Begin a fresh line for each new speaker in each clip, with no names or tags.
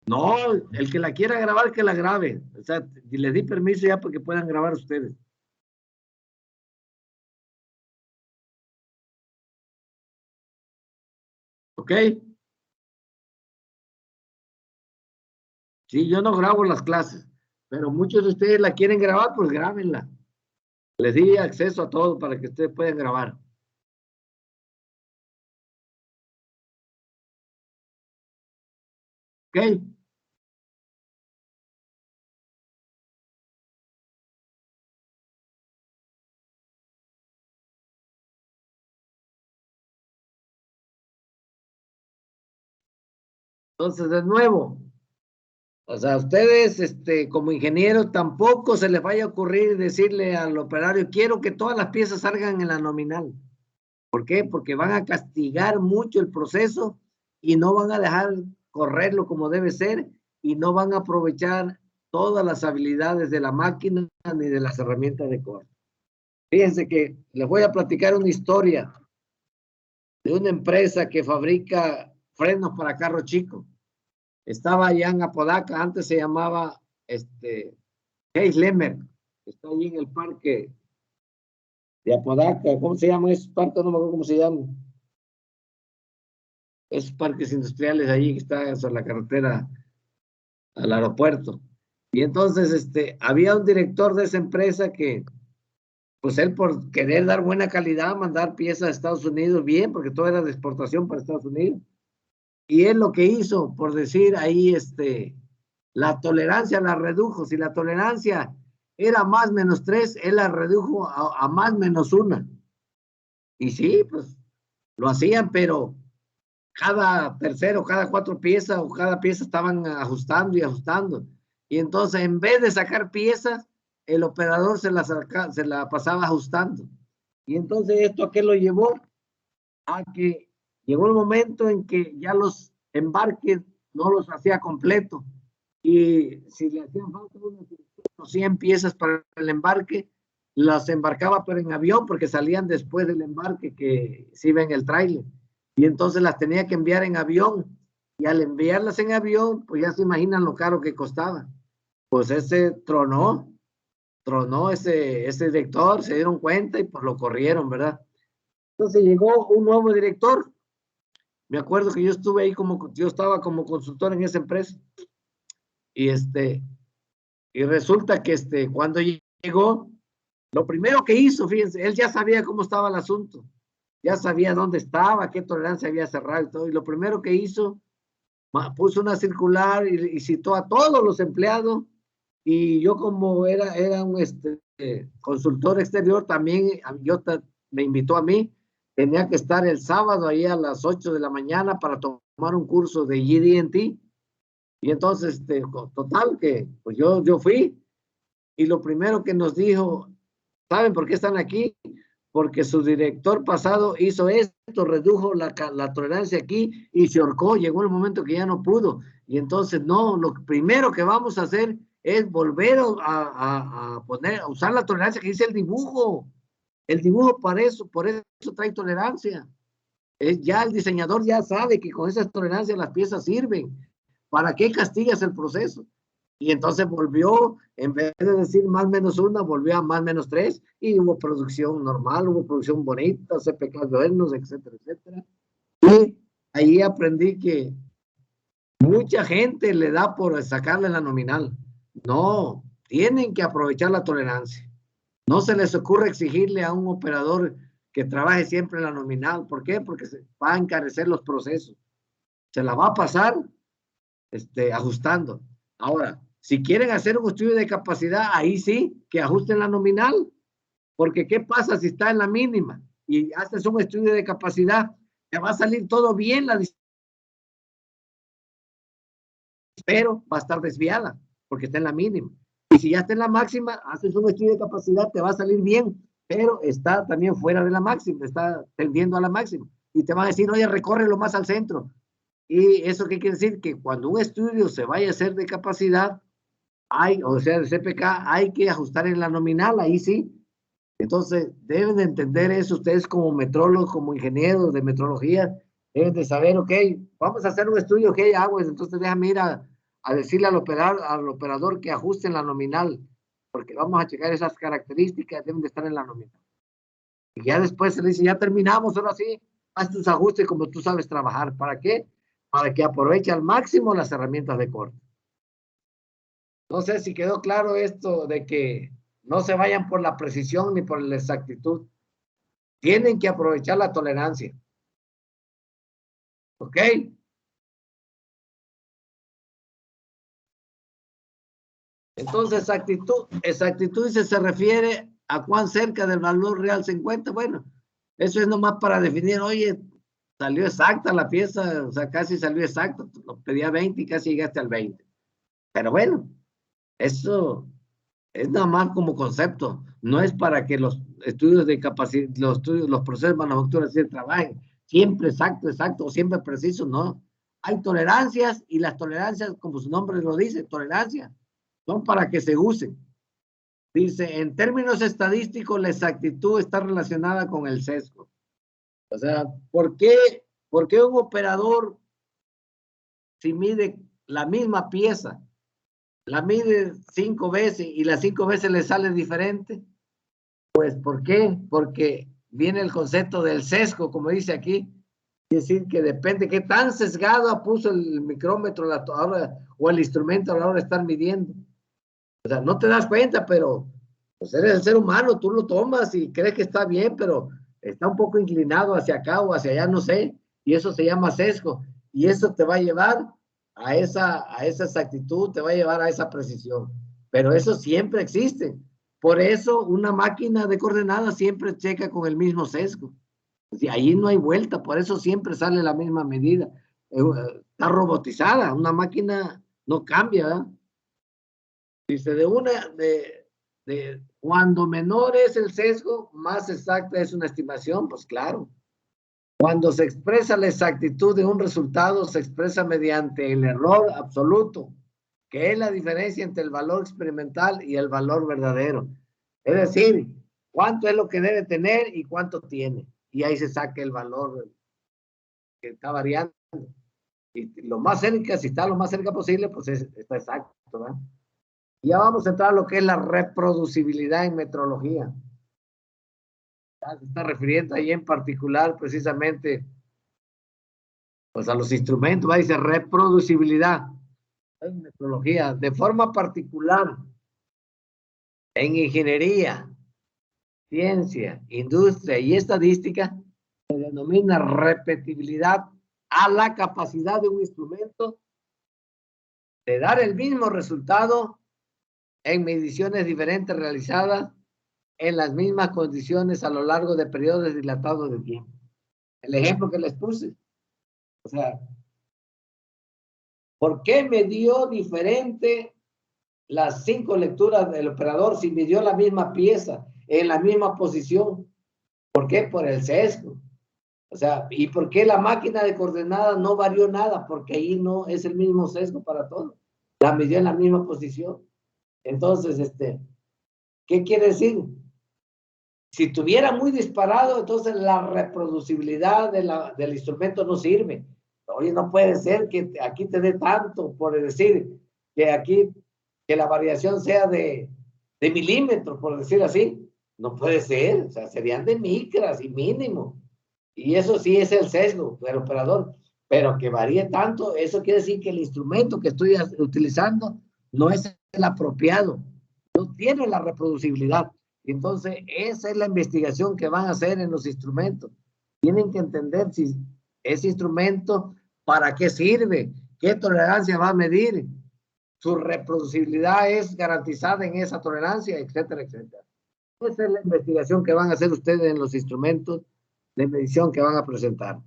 No, el que la quiera grabar, que la grabe. O sea, les di permiso ya para que puedan grabar ustedes. ¿Ok? Sí, yo no grabo las clases, pero muchos de ustedes la quieren grabar, pues grábenla. Les di acceso a todo para que ustedes puedan grabar. ¿Ok? Entonces, de nuevo, o sea, ustedes, como ingenieros, tampoco se les vaya a ocurrir decirle al operario, quiero que todas las piezas salgan en la nominal. ¿Por qué? Porque van a castigar mucho el proceso y no van a dejar correrlo como debe ser y no van a aprovechar todas las habilidades de la máquina ni de las herramientas de corte. Fíjense que les voy a platicar una historia de una empresa que fabrica frenos para carros chicos. Estaba allá en Apodaca, antes se llamaba Case Lemmer, está allí en el parque de Apodaca. ¿Cómo se llama ese parque? No me acuerdo cómo se llama. Esos parques industriales allí que están sobre la carretera al aeropuerto. Y entonces había un director de esa empresa que, pues él por querer dar buena calidad, mandar piezas a Estados Unidos, bien, porque todo era de exportación para Estados Unidos. Y él lo que hizo, por decir ahí, la tolerancia la redujo. Si la tolerancia era más menos 3, él la redujo a más menos 1. Y sí, pues lo hacían, pero cada tercero, cada 4 piezas o cada pieza estaban ajustando y ajustando. Y entonces, en vez de sacar piezas, el operador se la pasaba ajustando. Y entonces, ¿esto a qué lo llevó? A que llegó el momento en que ya los embarques no los hacía completo. Y si le hacían falta unos 100 piezas para el embarque, las embarcaba pero en avión porque salían después del embarque que se iba en el tráiler. Y entonces las tenía que enviar en avión. Y al enviarlas en avión, pues ya se imaginan lo caro que costaba. Pues ese tronó ese director, se dieron cuenta y pues lo corrieron, ¿verdad? Entonces llegó un nuevo director. Me acuerdo que yo estuve ahí yo estaba como consultor en esa empresa. Y y resulta que cuando llegó, lo primero que hizo, fíjense, él ya sabía cómo estaba el asunto, ya sabía dónde estaba, qué tolerancia había cerrado y todo, y lo primero que hizo, puso una circular y citó a todos los empleados, y yo como era un consultor exterior, también me invitó a mí, tenía que estar el sábado ahí a las 8 de la mañana para tomar un curso de GD&T, y entonces, total, que pues yo fui, y lo primero que nos dijo, ¿saben por qué están aquí? Porque su director pasado hizo esto, redujo la tolerancia aquí y se ahorcó, llegó el momento que ya no pudo. Y entonces, no, lo primero que vamos a hacer es volver a poner, a usar la tolerancia que dice el dibujo. El dibujo para eso, por eso trae tolerancia. Ya el diseñador ya sabe que con esas tolerancias las piezas sirven. ¿Para qué castigas el proceso? Y entonces volvió, en vez de decir más menos 1, volvió a más menos 3 y hubo producción normal, hubo producción bonita, CPK buenos, etcétera, etcétera. Y ahí aprendí que mucha gente le da por sacarle la nominal. No, tienen que aprovechar la tolerancia. No se les ocurre exigirle a un operador que trabaje siempre en la nominal. ¿Por qué? Porque se va a encarecer los procesos. Se la va a pasar ajustando. Ahora, si quieren hacer un estudio de capacidad, ahí sí, que ajusten la nominal, porque ¿qué pasa si está en la mínima? Y haces un estudio de capacidad, te va a salir todo bien, pero va a estar desviada, porque está en la mínima. Y si ya está en la máxima, haces un estudio de capacidad, te va a salir bien, pero está también fuera de la máxima, está tendiendo a la máxima. Y te van a decir, oye, recórrelo más al centro. ¿Y eso qué quiere decir? Que cuando un estudio se vaya a hacer de capacidad, o sea, de CPK, hay que ajustar en la nominal, ahí sí. Entonces, deben de entender eso ustedes como metrólogos, como ingenieros de metrología, deben de saber, ok, vamos a hacer un estudio, ok, aguas, entonces déjame ir a a decirle al operador que ajuste en la nominal, porque vamos a checar esas características, deben de estar en la nominal. Y ya después se le dice, ya terminamos, ahora sí, haz tus ajustes como tú sabes trabajar. ¿Para qué? Para que aproveche al máximo las herramientas de corte. No sé si quedó claro esto de que no se vayan por la precisión ni por la exactitud. Tienen que aprovechar la tolerancia. ¿Ok? Entonces, exactitud se refiere a cuán cerca del valor real se encuentra. Bueno, eso es nomás para definir, oye, salió exacta la pieza, o sea, casi salió exacto. Lo pedía 20 y casi llegaste al 20. Pero bueno, eso es nada más como concepto. No es para que los estudios de capacidad, los procesos de manufactura se trabajen siempre exacto, o siempre preciso, no. Hay tolerancias y las tolerancias, como su nombre lo dice, tolerancia, son para que se usen. Dice, en términos estadísticos, la exactitud está relacionada con el sesgo. O sea, ¿por qué un operador, si mide la misma pieza, la mide 5 veces y las 5 veces le sale diferente? Pues, ¿por qué? Porque viene el concepto del sesgo, como dice aquí. Es decir, que depende qué tan sesgado puso el micrómetro o el instrumento a la hora de estar midiendo. O sea, no te das cuenta, pero pues eres el ser humano, tú lo tomas y crees que está bien, pero está un poco inclinado hacia acá o hacia allá, no sé, y eso se llama sesgo. Y eso te va a llevar a esa exactitud, te va a llevar a esa precisión. Pero eso siempre existe. Por eso una máquina de coordenadas siempre checa con el mismo sesgo. Y ahí no hay vuelta, por eso siempre sale la misma medida. Está robotizada, una máquina no cambia, ¿verdad? Dice, cuando menor es el sesgo, más exacta es una estimación, pues claro. Cuando se expresa la exactitud de un resultado, se expresa mediante el error absoluto, que es la diferencia entre el valor experimental y el valor verdadero. Es decir, cuánto es lo que debe tener y cuánto tiene. Y ahí se saca el valor que está variando. Y lo más cerca, si está lo más cerca posible, pues está exacto, ¿verdad? Ya vamos a entrar a lo que es la reproducibilidad en metrología. Ya se está refiriendo ahí en particular precisamente pues a los instrumentos, va a decir reproducibilidad en metrología. De forma particular, en ingeniería, ciencia, industria y estadística, se denomina repetibilidad a la capacidad de un instrumento de dar el mismo resultado en mediciones diferentes realizadas en las mismas condiciones a lo largo de periodos dilatados de tiempo. El ejemplo que les puse. O sea, ¿por qué me dio diferente las 5 lecturas del operador si midió la misma pieza en la misma posición? ¿Por qué? Por el sesgo. O sea, ¿y por qué la máquina de coordenadas no varió nada? Porque ahí no es el mismo sesgo para todo. La midió en la misma posición. Entonces, ¿qué quiere decir? Si tuviera muy disparado, entonces la reproducibilidad del instrumento no sirve. Oye, no puede ser que aquí te dé tanto, por decir, que aquí, que la variación sea de milímetros, por decir así. No puede ser, o sea, serían de micras y mínimo. Y eso sí es el sesgo del operador. Pero que varíe tanto, eso quiere decir que el instrumento que estoy utilizando no es el apropiado, no tiene la reproducibilidad. Entonces, esa es la investigación que van a hacer en los instrumentos. Tienen que entender si ese instrumento, para qué sirve, qué tolerancia va a medir, su reproducibilidad es garantizada en esa tolerancia, etcétera, etcétera. Esa es la investigación que van a hacer ustedes en los instrumentos de medición que van a presentar.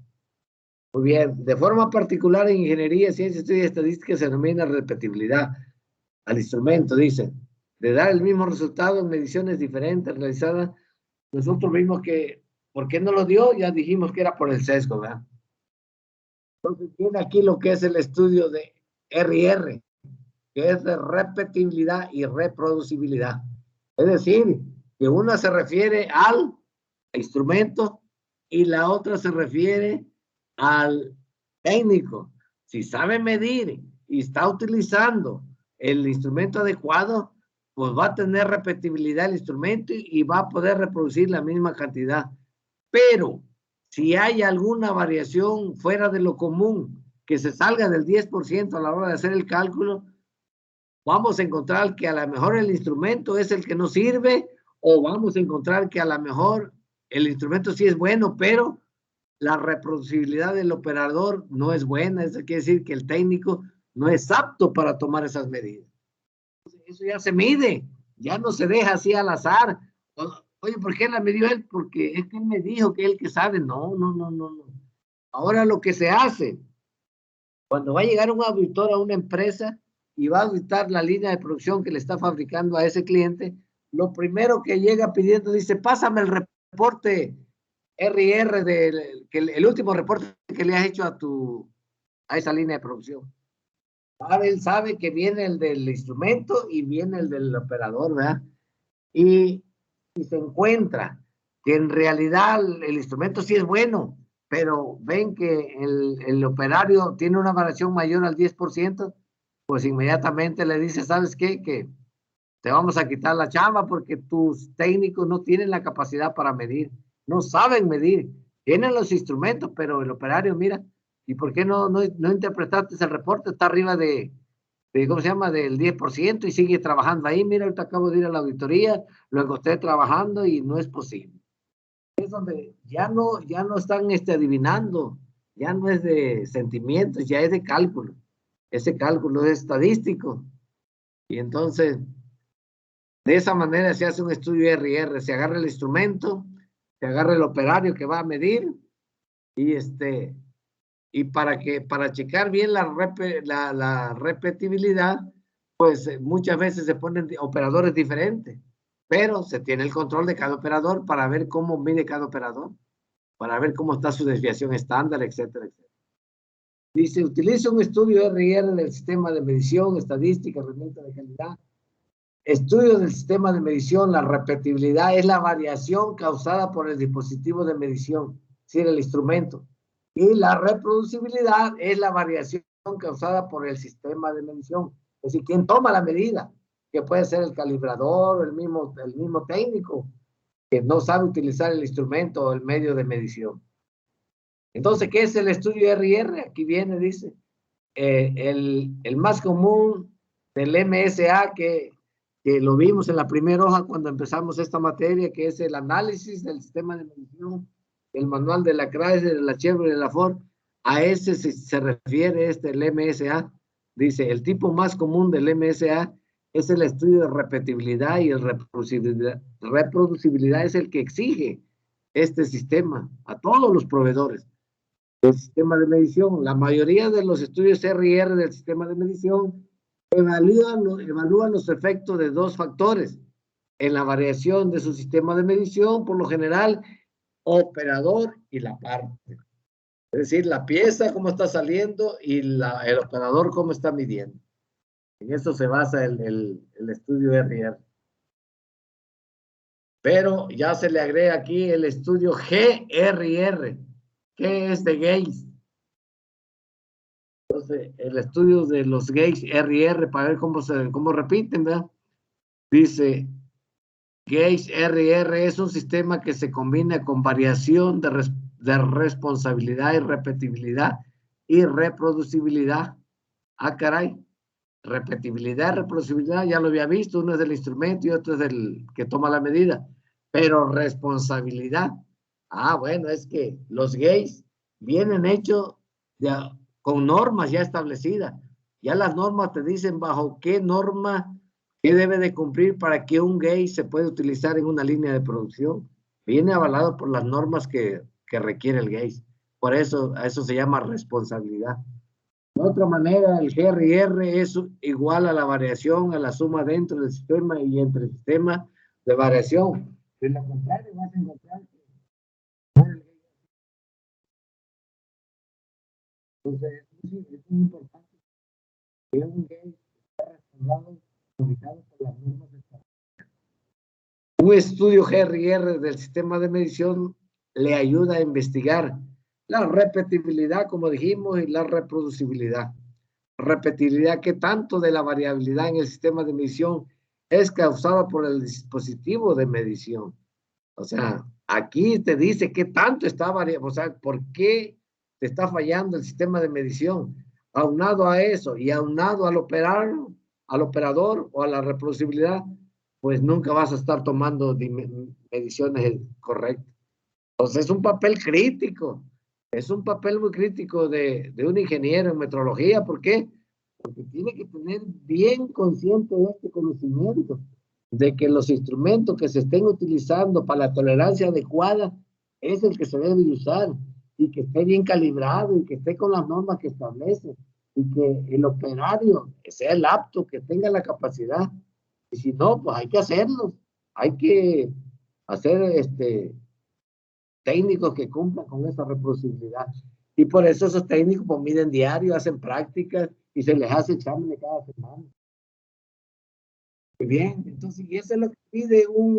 Muy bien, de forma particular en ingeniería, ciencia, estudio y estadística se denomina repetibilidad al instrumento, dice, de dar el mismo resultado en mediciones diferentes realizadas. Nosotros vimos que, ¿por qué no lo dio? Ya dijimos que era por el sesgo, ¿verdad? Entonces tiene aquí lo que es el estudio de RR, que es de repetibilidad y reproducibilidad. Es decir, que una se refiere al instrumento y la otra se refiere al técnico. Si sabe medir y está utilizando el instrumento adecuado, pues va a tener repetibilidad el instrumento y va a poder reproducir la misma cantidad. Pero si hay alguna variación fuera de lo común, que se salga del 10% a la hora de hacer el cálculo, vamos a encontrar que a lo mejor el instrumento es el que no sirve, o vamos a encontrar que a lo mejor el instrumento sí es bueno, pero la reproducibilidad del operador no es buena. Eso quiere decir que el técnico no es apto para tomar esas medidas. Eso ya se mide, ya no se deja así al azar. Oye, ¿por qué la midió él? Porque es que él me dijo que él que sabe. No. Ahora lo que se hace, cuando va a llegar un auditor a una empresa y va a auditar la línea de producción que le está fabricando a ese cliente, lo primero que llega pidiendo dice, pásame el reporte RR el último reporte que le has hecho a esa línea de producción. Ahora él sabe que viene el del instrumento y viene el del operador, ¿verdad? Y se encuentra que en realidad el instrumento sí es bueno, pero ven que el operario tiene una variación mayor al 10%, pues inmediatamente le dice, ¿sabes qué? Que te vamos a quitar la chamba porque tus técnicos no tienen la capacidad para medir, no saben medir, tienen los instrumentos, pero el operario, mira, ¿y por qué no interpretaste el reporte? Está arriba ¿cómo se llama? Del 10% y sigue trabajando ahí. Mira, ahorita acabo de ir a la auditoría, lo encontré trabajando y no es posible. Es donde ya no están adivinando, ya no es de sentimientos, ya es de cálculo. Ese cálculo es estadístico. Y entonces, de esa manera se hace un estudio RR, se agarra el instrumento, se agarra el operario que va a medir y para checar bien la repetibilidad, pues muchas veces se ponen operadores diferentes, pero se tiene el control de cada operador para ver cómo mide cada operador, para ver cómo está su desviación estándar, etcétera, etcétera. Dice, utiliza un estudio RR del sistema de medición, estadística, herramienta de calidad. Estudio del sistema de medición, la repetibilidad es la variación causada por el dispositivo de medición, es decir, el instrumento. Y la reproducibilidad es la variación causada por el sistema de medición. Es decir, ¿quién toma la medida? Que puede ser el calibrador, el mismo técnico, que no sabe utilizar el instrumento o el medio de medición. Entonces, ¿qué es el estudio RR? Aquí viene, dice, el más común del MSA que lo vimos en la primera hoja cuando empezamos esta materia, que es el análisis del sistema de medición, el manual de la Chrysler, de la Chevrolet, de la Ford. A ese se refiere el MSA. Dice, el tipo más común del MSA es el estudio de repetibilidad y el reproducibilidad es el que exige este sistema a todos los proveedores del sistema de medición. La mayoría de los estudios RR del sistema de medición evalúan los efectos de dos factores en la variación de su sistema de medición, por lo general, operador y la parte. Es decir, la pieza, cómo está saliendo y el operador, cómo está midiendo. En eso se basa el estudio RR. Pero ya se le agrega aquí el estudio GRR, que es de Gates. Entonces, el estudio de los Gates RR, para ver cómo repiten, ¿verdad? Dice, Gates RR es un sistema que se combina con variación de responsabilidad y repetibilidad y reproducibilidad. Ah, caray. Repetibilidad, reproducibilidad, ya lo había visto, uno es del instrumento y otro es del que toma la medida. Pero responsabilidad, bueno, es que los Gates vienen hechos con normas ya establecidas. Ya las normas te dicen bajo qué norma, qué debe de cumplir para que un gate se pueda utilizar en una línea de producción. Viene avalado por las normas que requiere el gate. Por eso, a eso se llama responsabilidad. De otra manera, el GRR es igual a la variación, a la suma dentro del sistema y entre el sistema de variación. De lo contrario, vas a encontrar que entonces, es muy importante que un gate esté respaldado, ubicado por las normas establecidas. Un estudio GRR del sistema de medición le ayuda a investigar la repetibilidad, como dijimos, y la reproducibilidad. repetibilidad, qué tanto de la variabilidad en el sistema de medición es causada por el dispositivo de medición. O sea, aquí te dice qué tanto está variando, o sea, por qué te está fallando el sistema de medición. Aunado a eso y aunado al operador o a la reproducibilidad, pues nunca vas a estar tomando mediciones correctas. Entonces es un papel crítico, es un papel muy crítico de un ingeniero en metrología. ¿Por qué? Porque tiene que tener bien consciente de este conocimiento, de que los instrumentos que se estén utilizando para la tolerancia adecuada es el que se debe usar, y que esté bien calibrado y que esté con las normas que establece, y que el operario sea el apto, que tenga la capacidad. Y si no, pues hay que hacerlos, hay que hacer técnicos que cumplan con esa reproducibilidad. Y por eso esos técnicos pues, miden diario, hacen prácticas y se les hace exámenes cada semana. Muy bien, entonces, y eso es lo que pide un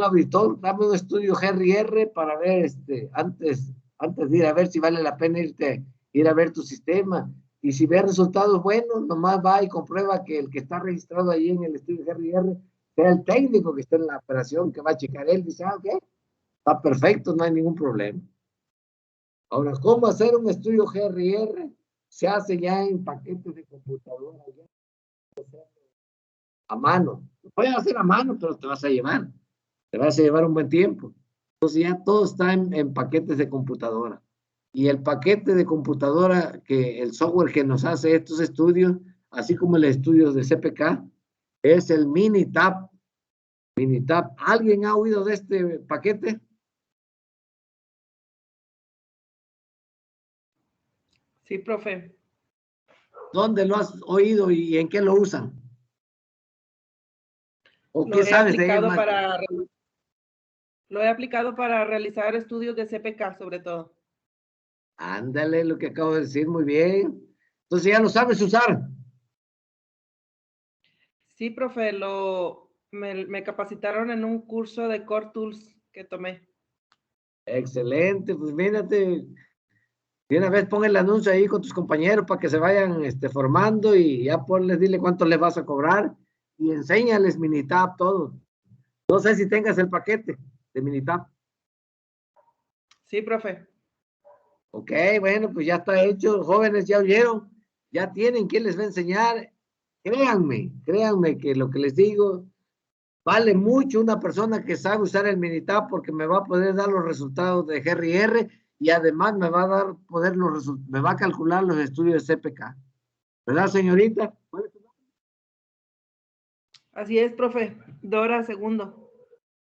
auditor. Dame un estudio GRR para ver, antes de ir a ver si vale la pena ir a ver tu sistema. Y si ve resultados buenos, nomás va y comprueba que el que está registrado ahí en el estudio GRR sea el técnico que está en la operación, que va a checar él. Dice, ok, está perfecto, no hay ningún problema. Ahora, ¿cómo hacer un estudio GRR? Se hace ya en paquetes de computadora, ya a mano. Lo puedes hacer a mano, pero te vas a llevar un buen tiempo. Entonces ya todo está en paquetes de computadora. Y el paquete de computadora, que el software que nos hace estos estudios, así como el estudio de CPK, es el Minitab. Minitab. ¿Alguien ha oído de este paquete?
Sí, profe.
¿Dónde lo has oído y en qué lo usan? ¿O
Lo
qué
he
sabes de
aplicado
ellos?
Lo he aplicado para realizar estudios de CPK, sobre todo.
Ándale, lo que acabo de decir, muy bien. Entonces ya lo sabes usar.
Sí, profe, me capacitaron en un curso de Core Tools que tomé.
Excelente, pues mírate, de una vez pon el anuncio ahí con tus compañeros para que se vayan formando, y ya ponles, dile cuánto les vas a cobrar y enséñales Minitab todo. No sé si tengas el paquete de Minitab.
Sí, profe.
Ok, bueno, pues ya está hecho. Jóvenes, ya oyeron, ya tienen quién les va a enseñar. Créanme que lo que les digo vale mucho una persona que sabe usar el Minitab, porque me va a poder dar los resultados de GRR y además me va a dar me va a calcular los estudios de CPK. ¿Verdad, señorita?
Así es, profe. Dora Segundo.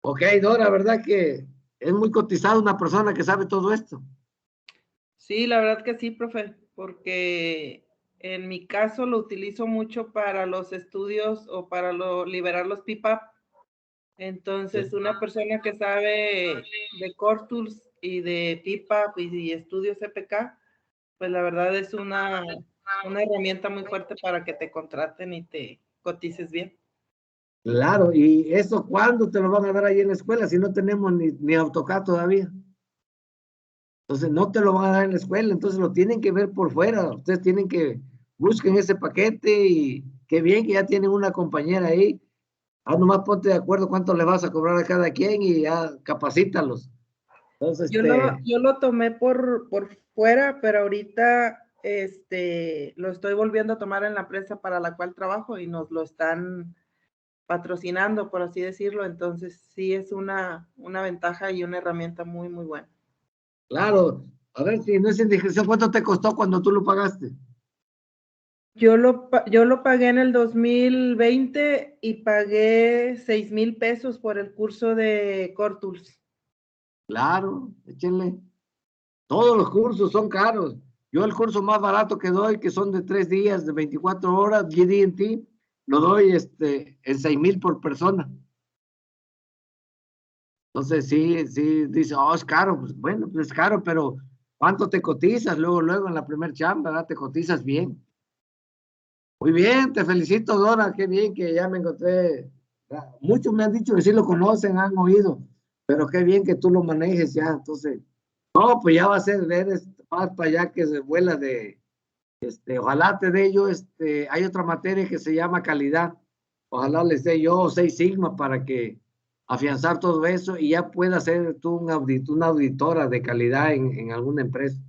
Ok, Dora, ¿verdad que es muy cotizado una persona que sabe todo esto?
Sí, la verdad que sí, profe, porque en mi caso lo utilizo mucho para los estudios o para liberar los PIPAP. Entonces,
Sí.
una persona que sabe de Core Tools y de PIPAP y estudios CPK, pues la verdad es una herramienta muy fuerte para que te contraten y te cotices bien.
Claro, ¿y eso cuándo te lo van a dar ahí en la escuela si no tenemos ni AutoCAD todavía? Entonces no te lo van a dar en la escuela, entonces lo tienen que ver por fuera. Ustedes tienen que busquen ese paquete, y qué bien que ya tienen una compañera ahí. Nomás ponte de acuerdo cuánto le vas a cobrar a cada quien y ya capacítalos. Entonces,
Yo lo tomé por fuera, pero ahorita lo estoy volviendo a tomar en la empresa para la cual trabajo y nos lo están patrocinando, por así decirlo. Entonces, sí es una ventaja y una herramienta muy, muy buena.
claro, a ver si no es indiscreción, ¿cuánto te costó cuando tú lo pagaste?
Yo lo pagué en el 2020 y pagué 6,000 pesos por el curso de Core Tools.
Claro, échenle. Todos los cursos son caros. Yo el curso más barato que doy, que son de 3 días, de 24 horas, GD&T, lo doy en 6,000 por persona. Entonces, sí, dice, oh, es caro. Pues bueno, pues es caro, pero ¿cuánto te cotizas? Luego en la primer chamba, ¿verdad? Te cotizas bien. Muy bien, te felicito, Dora, qué bien que ya me encontré. Muchos me han dicho que sí lo conocen, han oído, pero qué bien que tú lo manejes ya. Entonces, no, pues ya va a ser, eres más para allá que se vuela Ojalá te dé yo, hay otra materia que se llama calidad. Ojalá les dé yo 6 sigma para que afianzar todo eso y ya pueda ser tú una auditora de calidad en alguna empresa.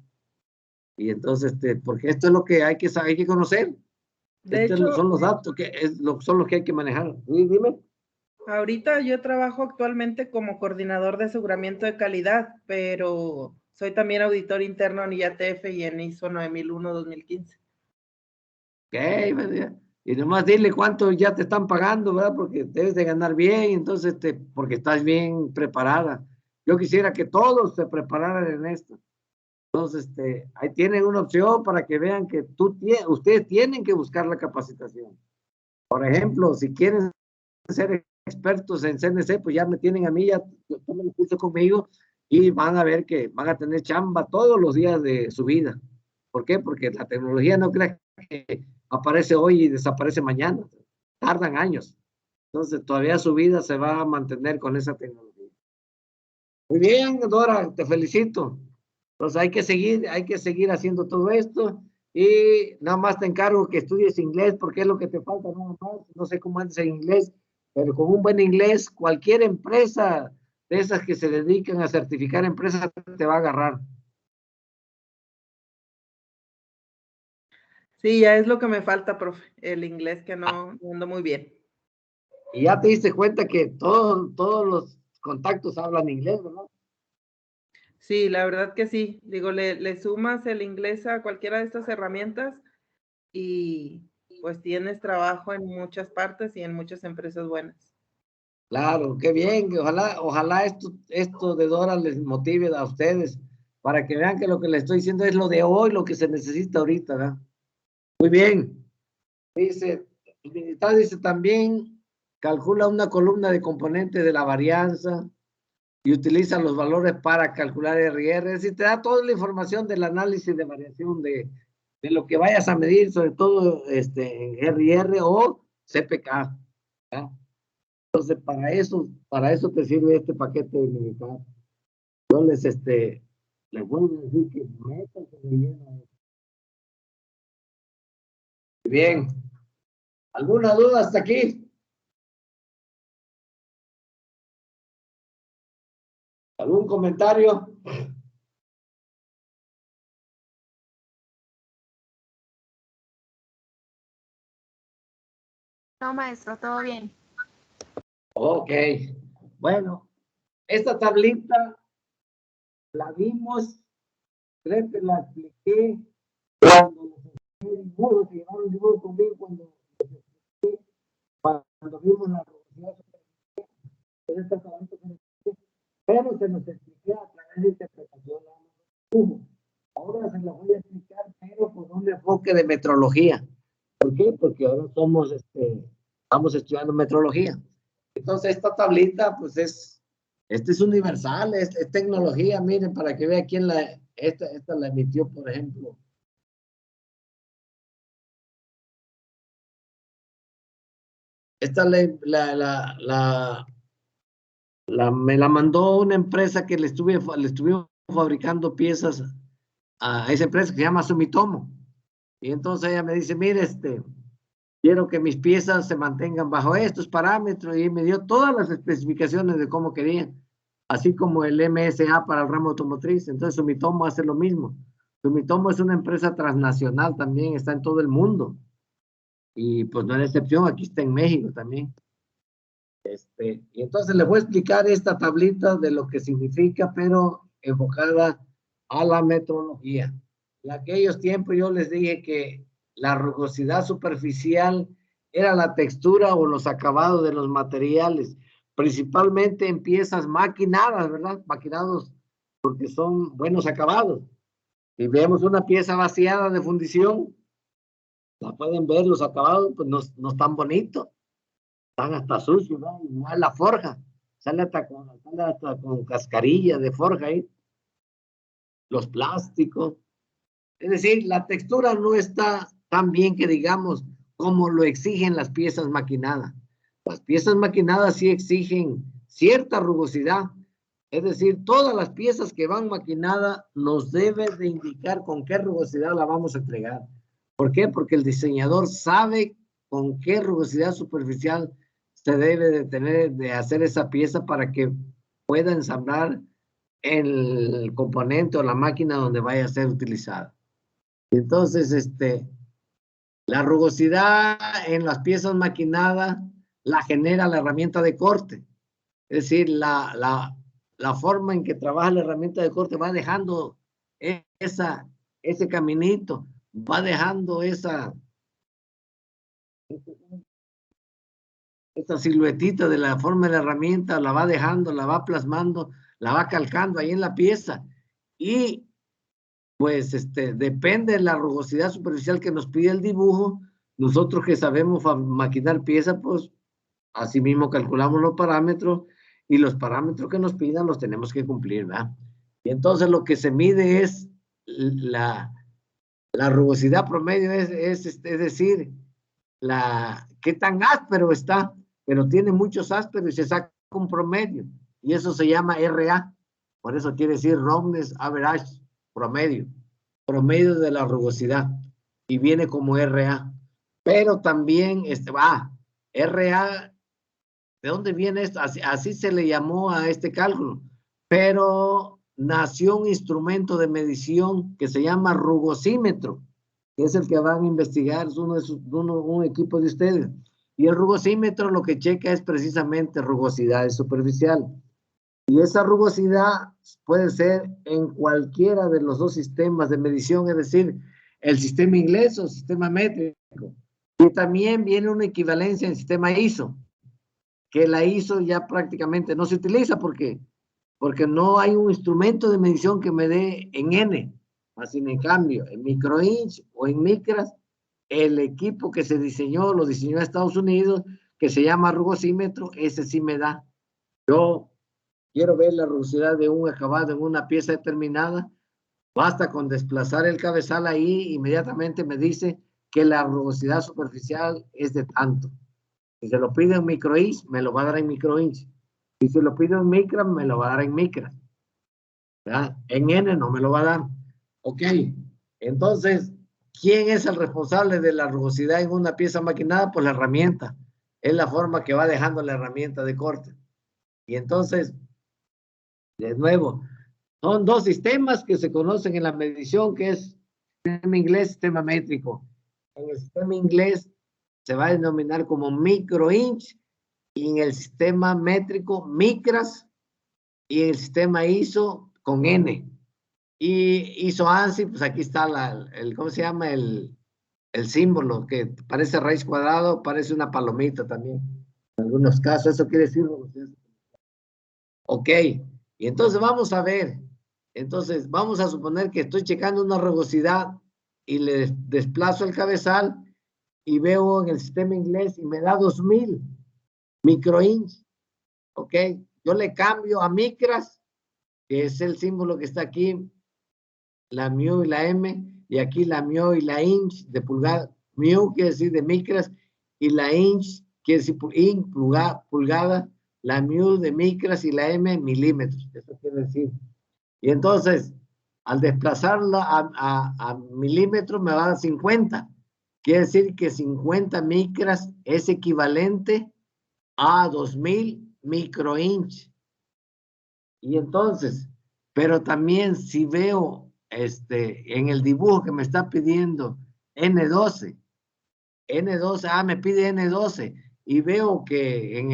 Y entonces, porque esto es lo que hay que saber, hay que conocer.
De hecho,
Son los datos son los que hay que manejar. Sí, dime.
ahorita yo trabajo actualmente como coordinador de aseguramiento de calidad, pero soy también auditor interno en IATF y en ISO 9001-2015.
Ok, y nomás dile cuánto ya te están pagando, ¿verdad? Porque debes de ganar bien, entonces, porque estás bien preparada. Yo quisiera que todos se prepararan en esto. Entonces, ahí tienen una opción para que vean que ustedes tienen que buscar la capacitación. Por ejemplo, si quieren ser expertos en CNC, pues ya me tienen a mí, ya tomen el curso conmigo y van a ver que van a tener chamba todos los días de su vida. ¿Por qué? Porque la tecnología no crea que aparece hoy y desaparece mañana. Tardan años. Entonces, todavía su vida se va a mantener con esa tecnología. Muy bien, Dora, te felicito. Entonces, hay que seguir haciendo todo esto y nada más te encargo que estudies inglés porque es lo que te falta, nada más. No sé cómo andes en inglés, pero con un buen inglés, cualquier empresa de esas que se dedican a certificar empresas te va a agarrar.
Sí, ya es lo que me falta, profe, el inglés que no ando muy bien.
Y ya te diste cuenta que todos los contactos hablan inglés, ¿verdad?
Sí, la verdad que sí. Digo, le sumas el inglés a cualquiera de estas herramientas y pues tienes trabajo en muchas partes y en muchas empresas buenas.
Claro, qué bien, que ojalá esto de Dora les motive a ustedes para que vean que lo que les estoy diciendo es lo de hoy, lo que se necesita ahorita, ¿verdad? Muy bien. Dice, el militar dice también, calcula una columna de componentes de la varianza y utiliza los valores para calcular RR. Es decir, te da toda la información del análisis de variación de lo que vayas a medir, sobre todo en RR o CPK. ¿Ya? Entonces, para eso te sirve este paquete de militar. Yo les vuelvo a decir que métanse de lleno. Bien, ¿alguna duda hasta aquí? ¿Algún comentario?
No, maestro, todo bien.
Ok, bueno, esta tablita la vimos, creo que la expliqué cuando les enseñé dibujos, se llevaron dibujos conmigo cuando vimos la velocidad de esta tablita, pero se nos expliqué a través de interpretación. Ahora se lo voy a explicar, pero con un enfoque de metrología. ¿Por qué? Porque ahora estamos estudiando metrología. Entonces, esta tablita, pues es universal, es tecnología, miren, para que vea quién esta la emitió, por ejemplo. Esta me la mandó una empresa que le estuvimos fabricando piezas a esa empresa que se llama Sumitomo. Y entonces ella me dice, mire, quiero que mis piezas se mantengan bajo estos parámetros y me dio todas las especificaciones de cómo quería, así como el MSA para el ramo automotriz. Entonces Sumitomo hace lo mismo. Sumitomo es una empresa transnacional también, está en todo el mundo. Y pues no es excepción, aquí está en México también. Y entonces les voy a explicar esta tablita de lo que significa, pero enfocada a la metrología. En aquellos tiempos yo les dije que la rugosidad superficial era la textura o los acabados de los materiales, principalmente en piezas maquinadas, ¿verdad? Maquinados porque son buenos acabados. Si vemos una pieza vaciada de fundición, la pueden ver, los acabados pues no están bonitos, están hasta sucios, ¿no? Igual la forja, sale hasta con cascarilla de forja ahí, los plásticos. Es decir, la textura no está tan bien que digamos como lo exigen las piezas maquinadas. Las piezas maquinadas sí exigen cierta rugosidad. Es decir, todas las piezas que van maquinadas nos deben de indicar con qué rugosidad la vamos a entregar. ¿Por qué? Porque el diseñador sabe con qué rugosidad superficial se debe de tener, de hacer esa pieza para que pueda ensamblar el componente o la máquina donde vaya a ser utilizada. Entonces, la rugosidad en las piezas maquinadas la genera la herramienta de corte. Es decir, la forma en que trabaja la herramienta de corte va dejando ese caminito, va dejando esa siluetita de la forma de la herramienta, la va dejando, la va plasmando, la va calcando ahí en la pieza. Y pues depende de la rugosidad superficial que nos pide el dibujo. Nosotros que sabemos maquinar piezas, pues así mismo calculamos los parámetros y los parámetros que nos pidan los tenemos que cumplir, ¿verdad? Y entonces lo que se mide es la rugosidad promedio, es decir, qué tan áspero está, pero tiene muchos ásperos y se saca un promedio. Y eso se llama RA. Por eso quiere decir roughness average, promedio de la rugosidad. Y viene como RA. Pero también RA, ¿de dónde viene esto? Así se le llamó a este cálculo. Pero nació un instrumento de medición que se llama rugosímetro, que es el que van a investigar, es un equipo de ustedes. Y el rugosímetro lo que checa es precisamente rugosidad superficial. Y esa rugosidad puede ser en cualquiera de los dos sistemas de medición, es decir, el sistema inglés o el sistema métrico. Y también viene una equivalencia en el sistema ISO, que la ISO ya prácticamente no se utiliza porque no hay un instrumento de medición que me dé en N. Así en cambio, en microinch o en micras, el equipo que se diseñó, lo diseñó en Estados Unidos, que se llama rugosímetro, ese sí me da. Yo quiero ver la rugosidad de un acabado en una pieza determinada, basta con desplazar el cabezal ahí, inmediatamente me dice que la rugosidad superficial es de tanto. Si se lo pide en microinch, me lo va a dar en microinch. Si se lo pido en micras, me lo va a dar en micras. ¿Verdad? En N no me lo va a dar. Ok. Entonces, ¿quién es el responsable de la rugosidad en una pieza maquinada? Pues la herramienta. Es la forma que va dejando la herramienta de corte. Y entonces, de nuevo, son dos sistemas que se conocen en la medición, que es sistema inglés, sistema métrico. En el sistema inglés se va a denominar como microinch, y en el sistema métrico micras, y en el sistema ISO con N. Y ISO ANSI, pues aquí está ¿cómo se llama? El símbolo, que parece raíz cuadrado, parece una palomita también. En algunos casos, eso quiere decir. Ok, y entonces vamos a ver. Entonces, vamos a suponer que estoy checando una rugosidad y le desplazo el cabezal y veo en el sistema inglés y me da 2000 microinch. Ok, yo le cambio a micras, que es el símbolo que está aquí, la mu y la m, y aquí la mu y la inch de pulgada. Mu quiere decir de micras y la inch quiere decir pulgada, la mu de micras y la m milímetros. Eso quiere decir. Y entonces, al desplazarla a milímetros me va a dar 50. Quiere decir que 50 micras es equivalente a 2000 microinch. Y entonces, pero también si veo en el dibujo que me está pidiendo N12, me pide N12, y veo que en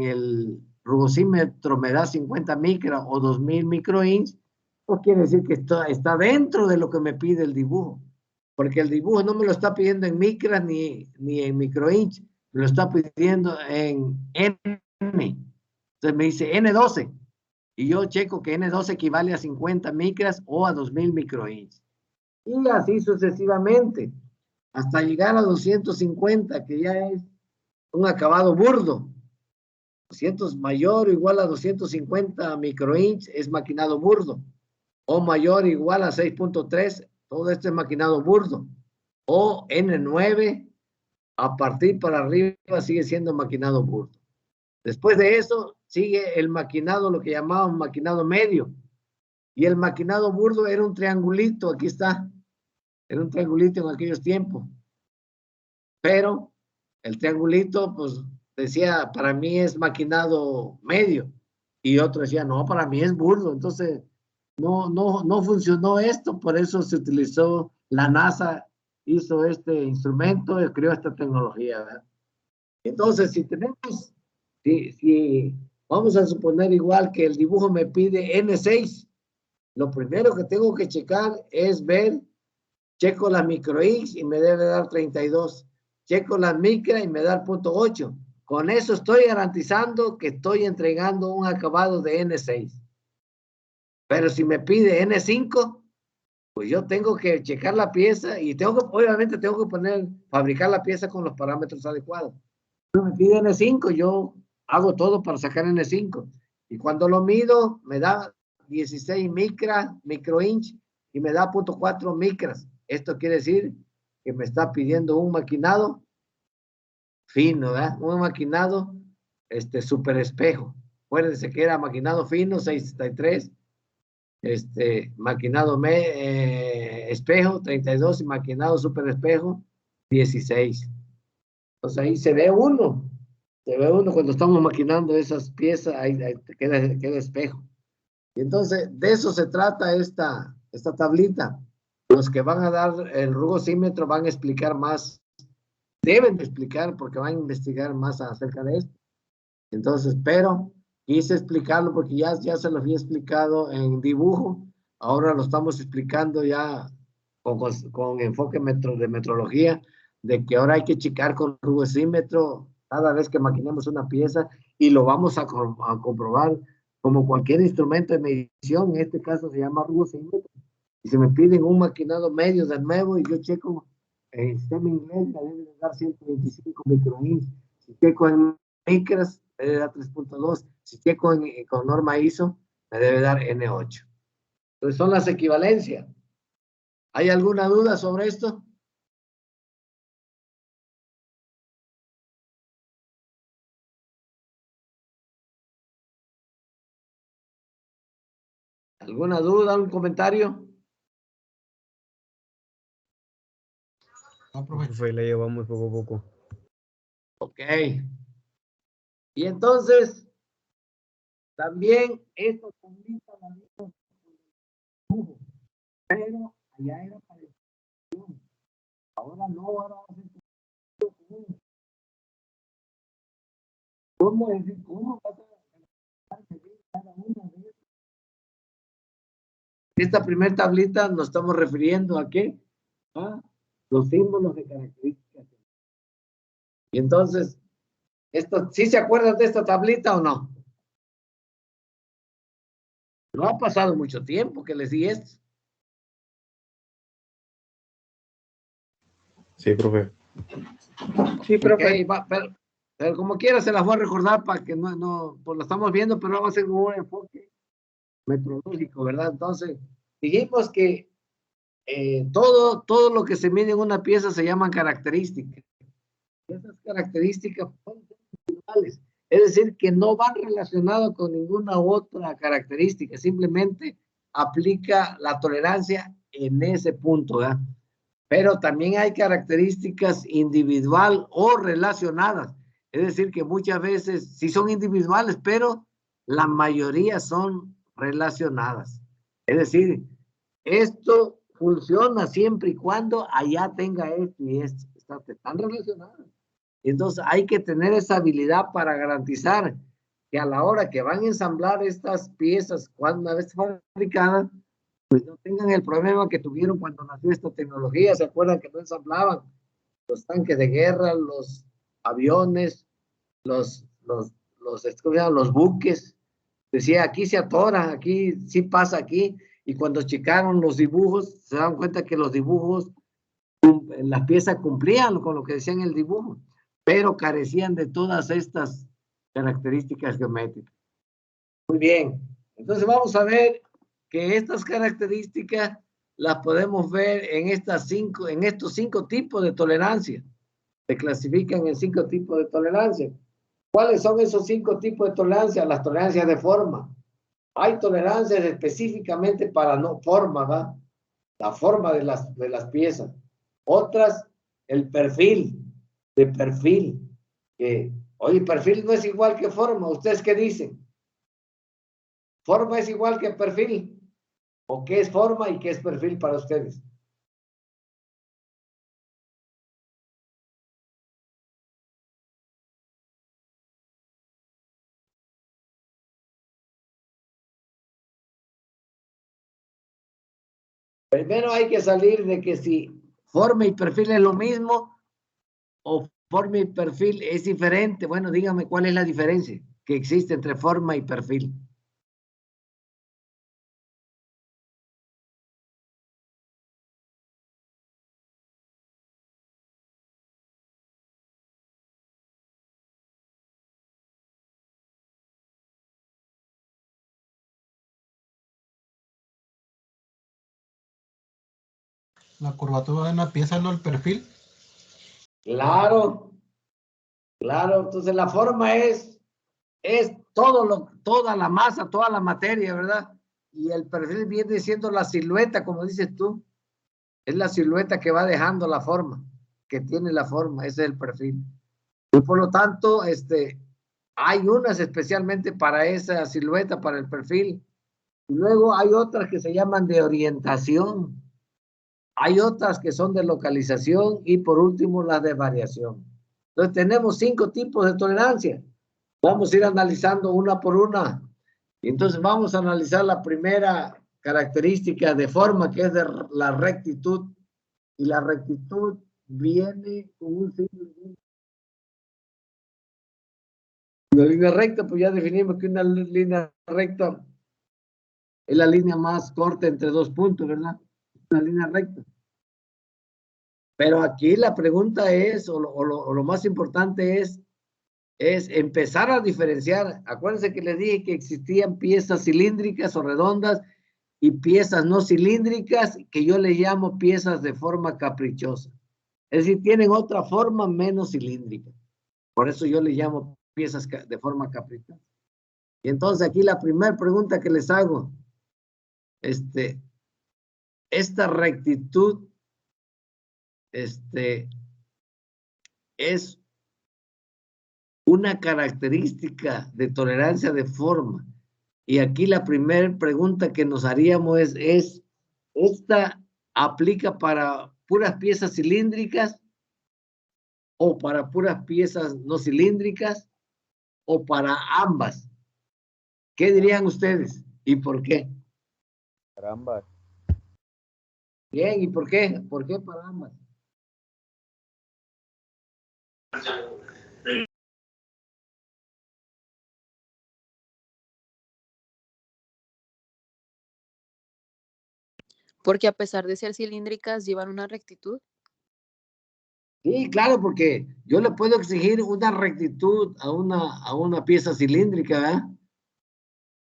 el rugosímetro me da 50 micras o 2000 microinch, pues quiere decir que está dentro de lo que me pide el dibujo, porque el dibujo no me lo está pidiendo en micras ni en microinch, me lo está pidiendo en N. Entonces me dice N12, y yo checo que N12 equivale a 50 micras o a 2000 microinch. Y así sucesivamente, hasta llegar a 250, que ya es un acabado burdo. 200 mayor o igual a 250 microinch es maquinado burdo. O mayor o igual a 6.3, todo esto es maquinado burdo. O N9, a partir para arriba sigue siendo maquinado burdo. Después de eso, sigue el maquinado, lo que llamaban maquinado medio. Y el maquinado burdo era un triangulito, aquí está. Era un triangulito en aquellos tiempos. Pero el triangulito, pues, decía, para mí es maquinado medio. Y otro decía, no, para mí es burdo. Entonces, no funcionó esto. Por eso se utilizó, la NASA hizo este instrumento y creó esta tecnología, ¿verdad? Entonces, si vamos a suponer igual que el dibujo me pide N6, lo primero que tengo que checar es ver, checo la micro inch y me debe dar 32. Checo la micra y me da 0.8. Con eso estoy garantizando que estoy entregando un acabado de N6. Pero si me pide N5, pues yo tengo que checar la pieza y obviamente tengo que fabricar la pieza con los parámetros adecuados. Si me pide N5, yo hago todo para sacar N5. Y cuando lo mido, me da 16 micro inch y me da 0.4 micras. Esto quiere decir que me está pidiendo un maquinado fino, ¿verdad? Un maquinado super espejo. Acuérdense que era maquinado fino, 633, maquinado espejo, 32, y maquinado super espejo, 16. Entonces ahí se ve uno cuando estamos maquinando esas piezas, ahí queda espejo. Y entonces de eso se trata esta tablita. Los que van a dar el rugosímetro van a explicar más, deben de explicar porque van a investigar más acerca de esto. Entonces, pero quise explicarlo porque ya se lo había explicado en dibujo, ahora lo estamos explicando ya con enfoque de metrología, de que ahora hay que checar con rugosímetro cada vez que maquinemos una pieza y lo vamos a comprobar como cualquier instrumento de medición. En este caso se llama rugosímetro. Y si me piden un maquinado medio de nuevo y yo checo el sistema inglés, me debe de dar 125 microinch. Si checo en micras, me debe dar 3.2. Si checo con norma ISO, me debe dar N8. Entonces son las equivalencias. ¿Hay alguna duda sobre esto? ¿Alguna duda, algún comentario?
No, profe, la llevamos poco a poco.
Ok. Y entonces, también esta tablita la vimos, pero allá era para expresión. Ahora no, ahora va a ser ¿cómo vas a cada una de estas? Esta primera tablita nos estamos refiriendo a qué? A los símbolos de características. Y entonces, ¿sí se acuerdan de esta tablita o no? No ha pasado mucho tiempo que les di esto.
Sí, profe.
Sí, profe.
Okay, pero como quiera se las voy a recordar para que pues lo estamos viendo, pero vamos a hacer un enfoque metrológico, ¿verdad? Entonces, dijimos que todo lo que se mide en una pieza se llaman características. Esas características son individuales, es decir, que no van relacionadas con ninguna otra característica, simplemente aplica la tolerancia en ese punto, ¿verdad? Pero también hay características individual o relacionadas, es decir, que muchas veces sí son individuales, pero la mayoría son relacionadas. Es decir, esto funciona siempre y cuando allá tenga esto y esto, están relacionadas. Entonces hay que tener esa habilidad para garantizar que a la hora que van a ensamblar estas piezas, cuando una vez fabricadas, pues no tengan el problema que tuvieron cuando nació esta tecnología. ¿Se acuerdan que no ensamblaban los tanques de guerra, los aviones, los buques? Decía, aquí se atora, aquí sí pasa aquí. Y cuando checaron los dibujos, se dan cuenta que los dibujos, las piezas cumplían con lo que decían el dibujo, pero carecían de todas estas características geométricas. Muy bien. Entonces vamos a ver que estas características las podemos ver en estos 5 tipos de tolerancia. Se clasifican en 5 tipos de tolerancia. ¿Cuáles son esos 5 tipos de tolerancia? Las tolerancias de forma. Hay tolerancias específicamente para no forma, ¿va? la forma de las piezas. Otras, el perfil, de perfil. Que, oye, perfil no es igual que forma. ¿Ustedes qué dicen? ¿Forma es igual que perfil? ¿O qué es forma y qué es perfil para ustedes? Primero hay que salir de que si forma y perfil es lo mismo o forma y perfil es diferente. Bueno, dígame cuál es la diferencia que existe entre forma y perfil.
La curvatura de una pieza, no el perfil.
Claro, claro. Entonces la forma es toda la masa, toda la materia, ¿verdad? Y el perfil viene siendo la silueta, como dices tú. Es la silueta que va dejando la forma, que tiene la forma, ese es el perfil. Y por lo tanto, hay unas especialmente para esa silueta, para el perfil. Y luego hay otras que se llaman de orientación. Hay otras que son de localización y por último las de variación. Entonces tenemos 5 tipos de tolerancia. Vamos a ir analizando una por una. Entonces vamos a analizar la primera característica de forma, que es de la rectitud. Y la rectitud viene con un signo. Una línea recta, pues ya definimos que una línea recta es la línea más corta entre 2 puntos, ¿verdad? Una línea recta. Pero aquí la pregunta es, o lo más importante es empezar a diferenciar. Acuérdense que les dije que existían piezas cilíndricas o redondas y piezas no cilíndricas, que yo le llamo piezas de forma caprichosa. Es decir, tienen otra forma menos cilíndrica. Por eso yo le llamo piezas de forma caprichosa. Y entonces aquí la primera pregunta que les hago, esta rectitud, es una característica de tolerancia de forma. Y aquí la primera pregunta que nos haríamos es ¿esta aplica para puras piezas cilíndricas o para puras piezas no cilíndricas o para ambas? ¿Qué dirían ustedes y por qué?
Para ambas.
Bien, ¿y por qué? ¿Por qué para ambas?
Porque a pesar de ser cilíndricas, llevan una rectitud.
Sí, claro, porque yo le puedo exigir una rectitud a una pieza cilíndrica, ¿verdad?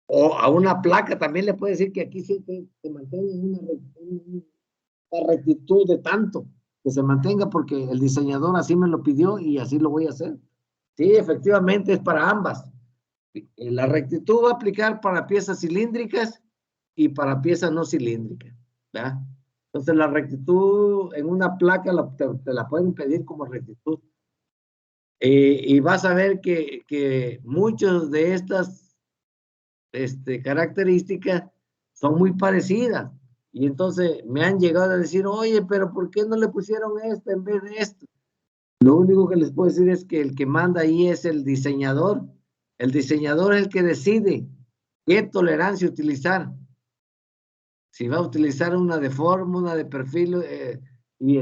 O a una placa también le puede decir que aquí sí se mantenga una rectitud de tanto, que se mantenga porque el diseñador así me lo pidió y así lo voy a hacer. Sí, efectivamente es para ambas. La rectitud va a aplicar para piezas cilíndricas y para piezas no cilíndricas, ¿verdad? Entonces la rectitud en una placa te la pueden pedir como rectitud. Y vas a ver que muchas de estas características son muy parecidas. Y entonces me han llegado a decir, oye, pero ¿por qué no le pusieron esto en vez de esto? Lo único que les puedo decir es que el que manda ahí es el diseñador. El diseñador es el que decide qué tolerancia utilizar. Si va a utilizar una de forma, una de perfil, y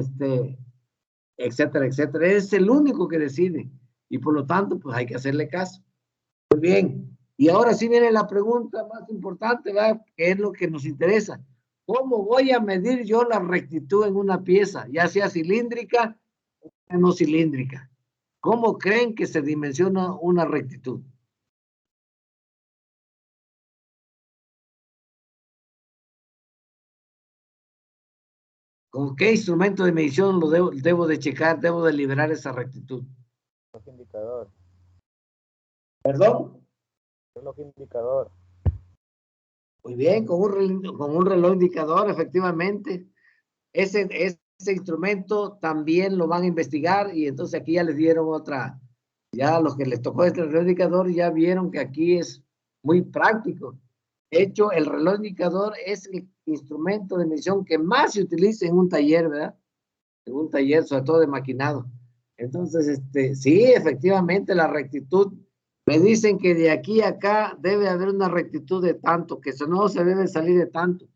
etcétera, etcétera. Es el único que decide. Y por lo tanto, pues hay que hacerle caso. Muy bien. Y ahora sí viene la pregunta más importante, ¿verdad? Que es lo que nos interesa. ¿Cómo voy a medir yo la rectitud en una pieza, ya sea cilíndrica o no cilíndrica? ¿Cómo creen que se dimensiona una rectitud? ¿Con qué instrumento de medición lo debo de checar, debo de liberar esa rectitud?
Reloj indicador.
¿Perdón?
Reloj indicador.
Muy bien, con un reloj indicador, efectivamente. ese instrumento también lo van a investigar y entonces aquí ya les dieron otra, ya los que les tocó este reloj indicador ya vieron que aquí es muy práctico. De hecho, el reloj indicador es el instrumento de medición que más se utiliza en un taller, ¿verdad? En un taller, sobre todo de maquinado. Entonces, sí, efectivamente, la rectitud, me dicen que de aquí a acá debe haber una rectitud de tanto, que eso no se debe salir de tanto.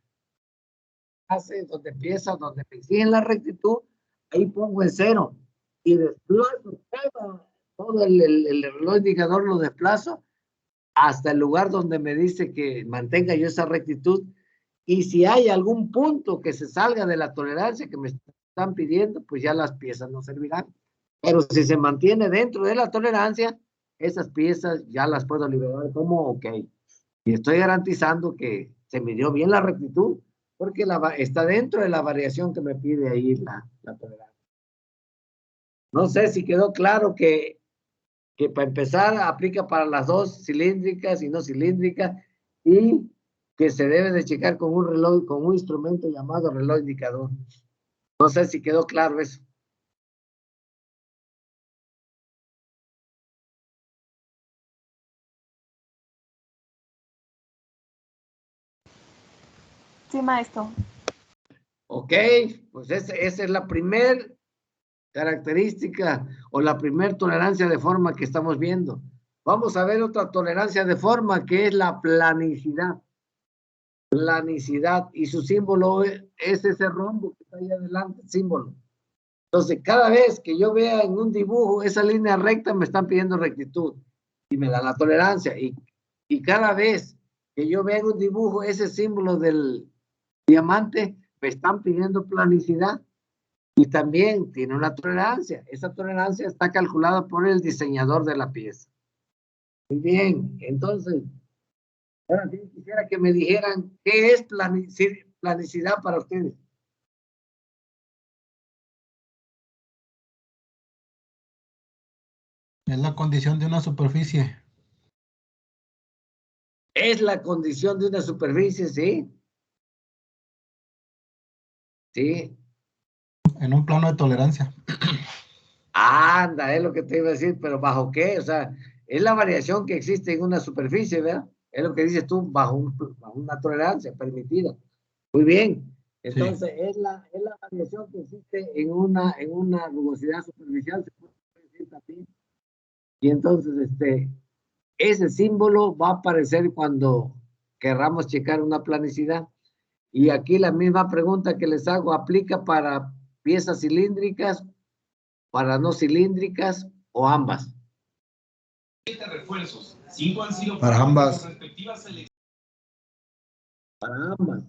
Hace donde empieza, donde me exigen la rectitud, ahí pongo el 0 y desplazo todo el reloj indicador lo desplazo hasta el lugar donde me dice que mantenga yo esa rectitud, y si hay algún punto que se salga de la tolerancia que me están pidiendo, pues ya las piezas no servirán. Pero si se mantiene dentro de la tolerancia, esas piezas ya las puedo liberar como ok. Y estoy garantizando que se midió bien la rectitud, porque está dentro de la variación que me pide ahí la tolerancia. No sé si quedó claro que para empezar aplica para las dos cilíndricas y no cilíndricas, y que se debe de checar con un reloj, con un instrumento llamado reloj indicador. No sé si quedó claro eso.
Sí, maestro.
Ok, pues esa es la primer característica o la primer tolerancia de forma que estamos viendo. Vamos a ver otra tolerancia de forma que es la planicidad. Planicidad, y su símbolo es ese rombo que está ahí adelante, símbolo. Entonces, cada vez que yo vea en un dibujo esa línea recta, me están pidiendo rectitud y me da la tolerancia. Y cada vez que yo vea en un dibujo ese símbolo del diamante, me están pidiendo planicidad y también tiene una tolerancia. Esa tolerancia está calculada por el diseñador de la pieza. Muy bien, entonces, ahora sí quisiera que me dijeran qué es planicidad para ustedes.
Es la condición de una superficie
Es la condición de una superficie, ¿sí? Sí.
en un plano de tolerancia.
Anda, es lo que te iba a decir, pero ¿bajo qué? O sea, es la variación que existe en una superficie, ¿verdad? Es lo que dices tú, bajo una tolerancia permitida. Muy bien. Entonces, sí, es la variación que existe en una rugosidad superficial, se puede decir también. Y entonces, ese símbolo va a aparecer cuando querramos checar una planicidad. Y aquí la misma pregunta que les hago, ¿aplica para piezas cilíndricas, para no cilíndricas o ambas?
Para ambas.
Para ambas.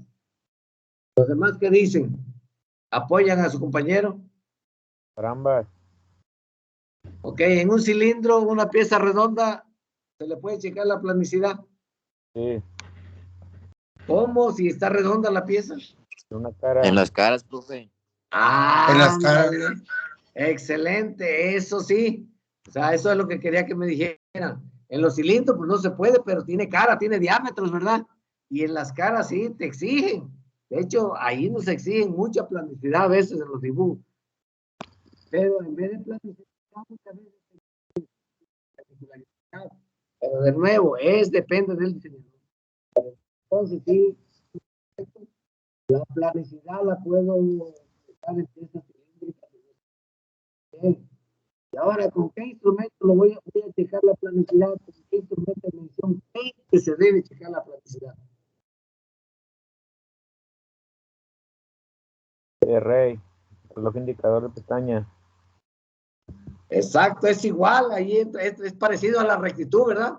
¿Los demás qué dicen? ¿Apoyan a su compañero?
Para ambas.
Ok, en un cilindro, una pieza redonda, ¿se le puede checar la planicidad?
Sí.
¿Cómo? Si está redonda la pieza.
Una cara.
En las caras, profe.
En las caras.
Excelente, eso sí. O sea, eso es lo que quería que me dijeran. En los cilindros, pues no se puede, pero tiene cara, tiene diámetros, ¿verdad? Y en las caras sí te exigen. De hecho, ahí nos exigen mucha planicidad a veces en los dibujos. Pero en vez de planicidad, muchas veces particularidad. Pero de nuevo, depende del diseñador. Entonces, sí, la planicidad la puedo usar en piezas cilíndricas. Y ahora, ¿con qué instrumento voy a checar la planicidad? ¿Con qué instrumento de medición? ¿Qué se debe checar la planicidad?
Rey. Reloj indicador de pestaña.
Exacto, es igual, ahí es parecido a la rectitud, ¿verdad?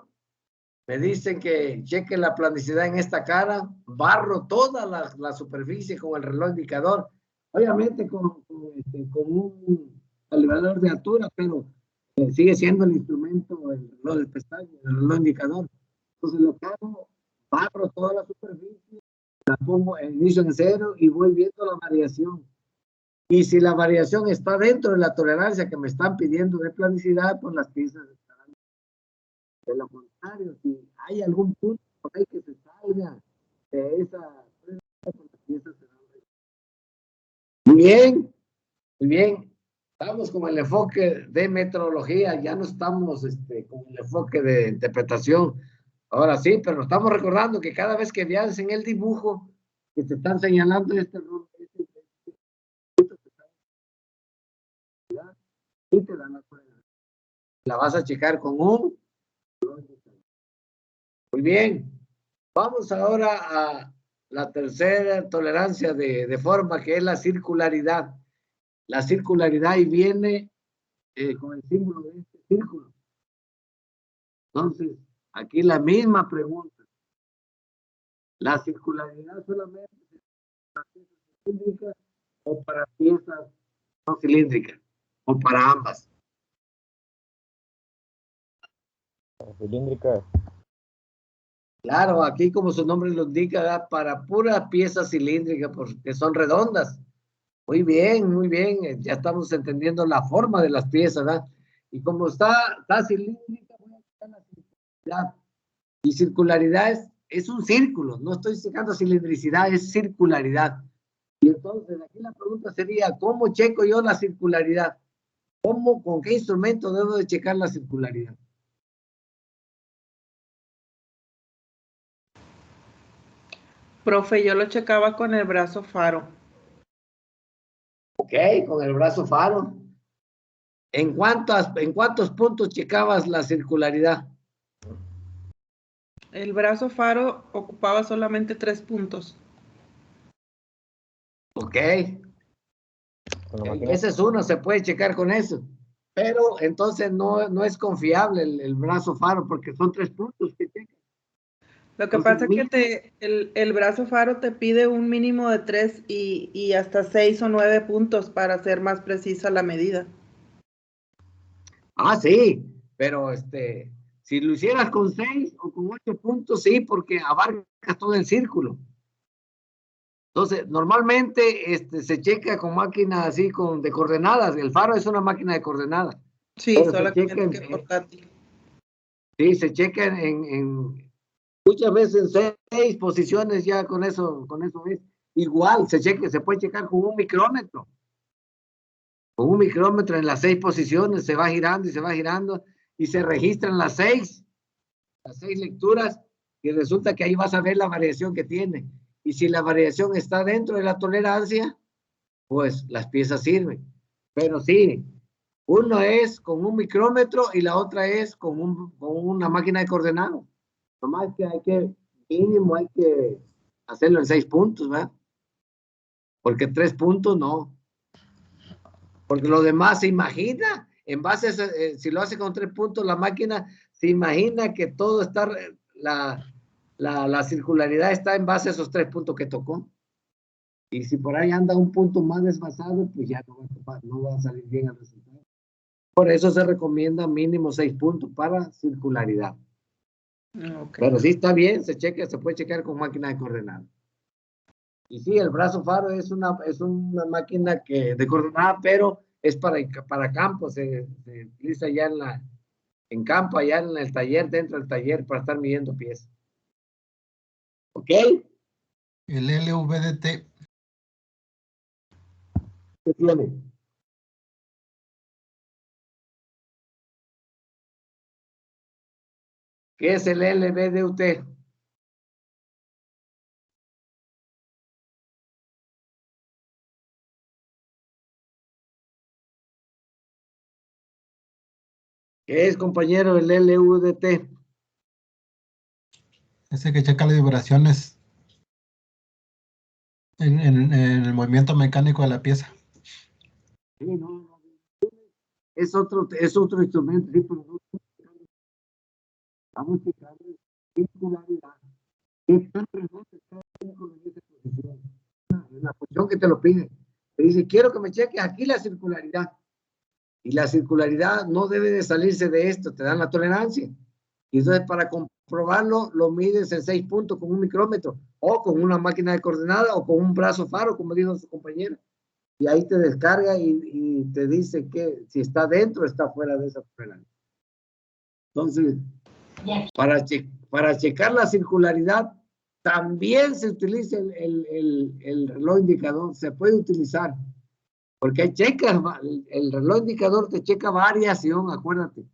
Me dicen que cheque la planicidad en esta cara, barro toda la superficie con el reloj indicador, obviamente con un calibrador de altura, pero sigue siendo el instrumento, el reloj de pestaña, el reloj indicador. Entonces lo que hago, barro toda la superficie, la pongo en inicio en cero y voy viendo la variación. Y si la variación está dentro de la tolerancia que me están pidiendo de planicidad, pues las piezas estarán. De lo contrario, si hay algún punto por ahí que se salga de esa, pues las piezas serán Muy bien, muy bien. Estamos con el enfoque de metrología, ya no estamos con el enfoque de interpretación. Ahora sí, pero estamos recordando que cada vez que veas en el dibujo que te están señalando y te dan la prueba. La vas a checar con un. Muy bien. Vamos ahora a la tercera tolerancia de forma, que es la circularidad. La circularidad y viene con el símbolo de este círculo. Entonces, aquí la misma pregunta. ¿La circularidad solamente para piezas cilíndricas o para piezas no cilíndricas? ¿O para ambas?
Cilíndrica.
Claro, aquí como su nombre lo indica, ¿verdad? Para puras piezas cilíndricas, porque son redondas. Muy bien, ya estamos entendiendo la forma de las piezas, ¿verdad? Y como está cilíndrica, voy a quitar la circularidad. Y circularidad es un círculo, no estoy sacando cilindricidad, es circularidad. Y entonces aquí la pregunta sería, ¿cómo checo yo la circularidad? ¿Con qué instrumento debo de checar la circularidad?
Profe, yo lo checaba con el brazo faro.
Ok, con el brazo faro. ¿En cuántos puntos checabas la circularidad?
El brazo faro ocupaba solamente 3 puntos.
Ok. Ese es uno, se puede checar con eso. Pero entonces no es confiable el brazo faro, porque son 3 puntos que checan.
Lo que pasa es que el brazo faro te pide un mínimo de 3 y hasta 6 o 9 puntos para hacer más precisa la medida.
Ah, sí, pero si lo hicieras con 6 o con 8 puntos, sí, porque abarcas todo el círculo. Entonces, normalmente se checa con máquina así de coordenadas. El faro es una máquina de coordenadas.
Sí, solamente que portátil.
Sí, se checa muchas veces en 6 posiciones, ya con eso es. Igual, se puede checar con un micrómetro. Con un micrómetro en las 6 posiciones se va girando y se va girando y se registran las 6 lecturas, y resulta que ahí vas a ver la variación que tiene. Y si la variación está dentro de la tolerancia, pues las piezas sirven. Pero sí, uno es con un micrómetro y la otra es con una máquina de coordenadas. Nomás que mínimo hay que hacerlo en 6 puntos, ¿verdad? Porque 3 puntos no. Porque lo demás se imagina, en base a si lo hace con 3 puntos, la máquina se imagina que todo está, la circularidad está en base a esos 3 puntos que tocó. Y si por ahí anda un punto más desfasado, pues ya no va a salir bien el resultado. Por eso se recomienda mínimo 6 puntos para circularidad. Okay. Pero sí está bien, se puede checar con máquina de coordenadas. Y sí, el brazo faro es una máquina de coordenadas, pero es para campo, se utiliza ya en campo, allá en el taller, dentro del taller, para estar midiendo piezas. ¿Ok?
El LVDT.
¿Qué tiene? ¿Qué es el LVDT? ¿Qué es, compañero, el LVDT?
Ese que checa las vibraciones en el movimiento mecánico de la pieza.
Sí, no. Es otro instrumento, sí, pero no. Vamos a checar circularidad. ¿Qué tan redonda está en esa posición? En la posición que te lo pide. Te dice, quiero que me cheques aquí la circularidad. Y la circularidad no debe de salirse de esto, te dan la tolerancia. Y entonces para comprobarlo, lo mides en 6 puntos con un micrómetro, o con una máquina de coordenadas, o con un brazo faro, como dijo su compañero. Y ahí te descarga y te dice que si está dentro o está fuera de esa tolerancia. Entonces, para checar la circularidad, también se utiliza el reloj indicador, se puede utilizar, Porque hay checas, el reloj indicador te checa variación, acuérdate.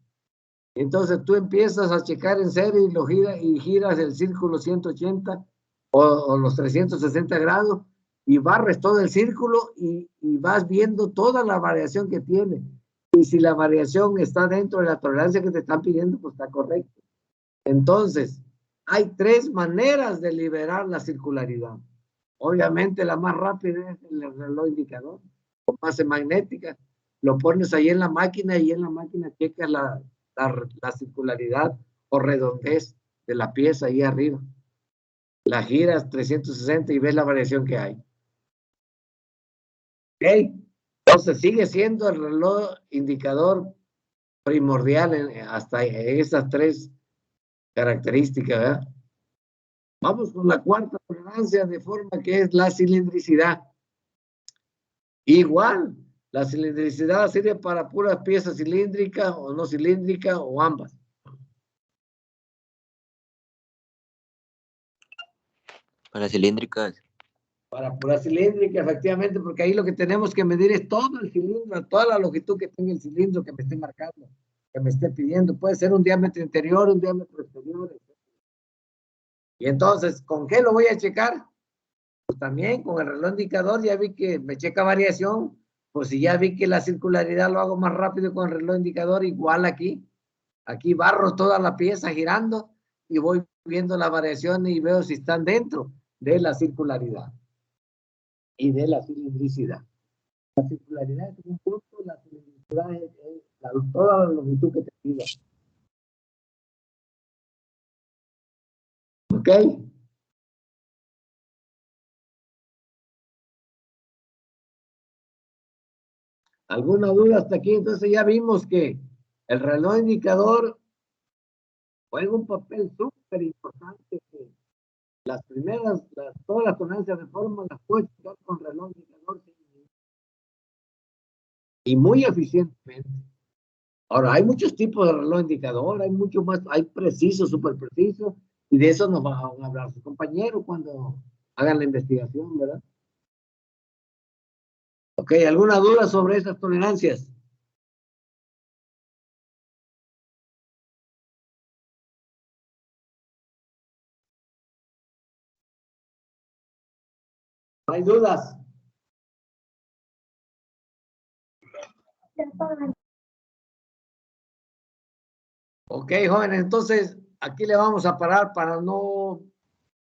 Entonces tú empiezas a checar en serie y lo giras el círculo 180 o los 360 grados y barres todo el círculo y vas viendo toda la variación que tiene. Y si la variación está dentro de la tolerancia que te están pidiendo, pues está correcto. Entonces, hay 3 maneras de liberar la circularidad. Obviamente la más rápida es el reloj indicador, con base magnética. Lo pones ahí en la máquina y en la máquina checas la circularidad o redondez de la pieza ahí arriba. La giras 360 y ves la variación que hay. ¿Ok? Entonces sigue siendo el reloj indicador primordial hasta esas 3 características, ¿verdad? Vamos con la cuarta tolerancia de forma que es la cilindricidad. Igual, la cilindricidad sirve para puras piezas cilíndricas o no cilíndricas o ambas.
Para cilíndricas.
Para puras cilíndricas, efectivamente, porque ahí lo que tenemos que medir es todo el cilindro, toda la longitud que tenga el cilindro que me esté marcando, que me esté pidiendo. Puede ser un diámetro interior, un diámetro exterior, etc. Y entonces, ¿con qué lo voy a checar? Pues también con el reloj indicador ya vi que me checa variación. Pues si ya vi que la circularidad lo hago más rápido con el reloj indicador, igual aquí. Aquí barro toda la pieza girando y voy viendo la variación y veo si están dentro de la circularidad y de la cilindricidad. La circularidad es un punto, la cilindricidad es toda la longitud que te pida. ¿Ok? ¿Alguna duda hasta aquí? Entonces ya vimos que el reloj indicador juega un papel súper importante. Las primeras, todas las tolerancias de forma las puedes checar con reloj indicador y muy eficientemente. Ahora, hay muchos tipos de reloj indicador, hay mucho más, hay precisos, súper precisos, y de eso nos van a hablar sus compañeros cuando hagan la investigación, ¿verdad? Ok, ¿alguna duda sobre esas tolerancias? ¿No hay dudas? Ok, jóvenes, entonces aquí le vamos a parar para no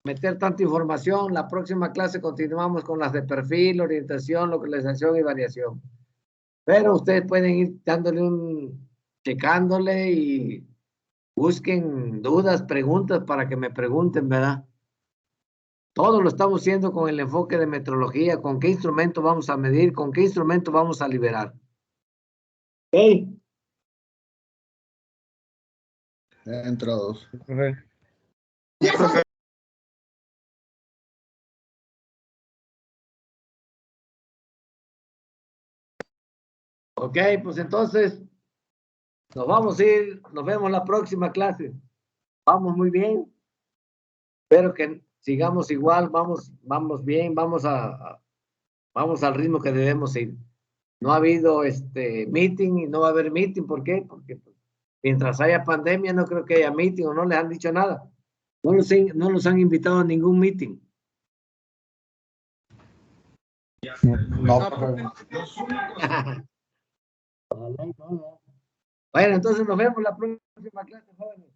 meter tanta información. La próxima clase continuamos con las de perfil, orientación, localización y variación. Pero ustedes pueden ir dándole checándole y busquen dudas, preguntas para que me pregunten, ¿verdad? Todo lo estamos haciendo con el enfoque de metrología, con qué instrumento vamos a medir, con qué instrumento vamos a liberar. ¿Ok?
Entrados.
Ok, pues entonces nos vamos a ir, nos vemos la próxima clase. Vamos muy bien. Espero que sigamos igual, vamos bien, vamos al ritmo que debemos ir. No ha habido meeting y no va a haber meeting. ¿Por qué? Porque mientras haya pandemia no creo que haya meeting o no les han dicho nada. No los han invitado a ningún meeting.
No,
Bueno, entonces nos vemos la próxima clase, jóvenes.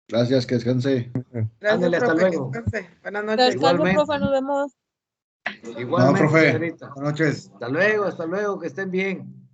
Gracias, que descanse.
Gracias,
Ándale, hasta
profe,
luego.
que descanse. Buenas noches.
Descanse,
Igualmente.
profe, nos vemos.
Igualmente,
profe.
señorita.
Buenas noches.
Hasta luego, que estén bien.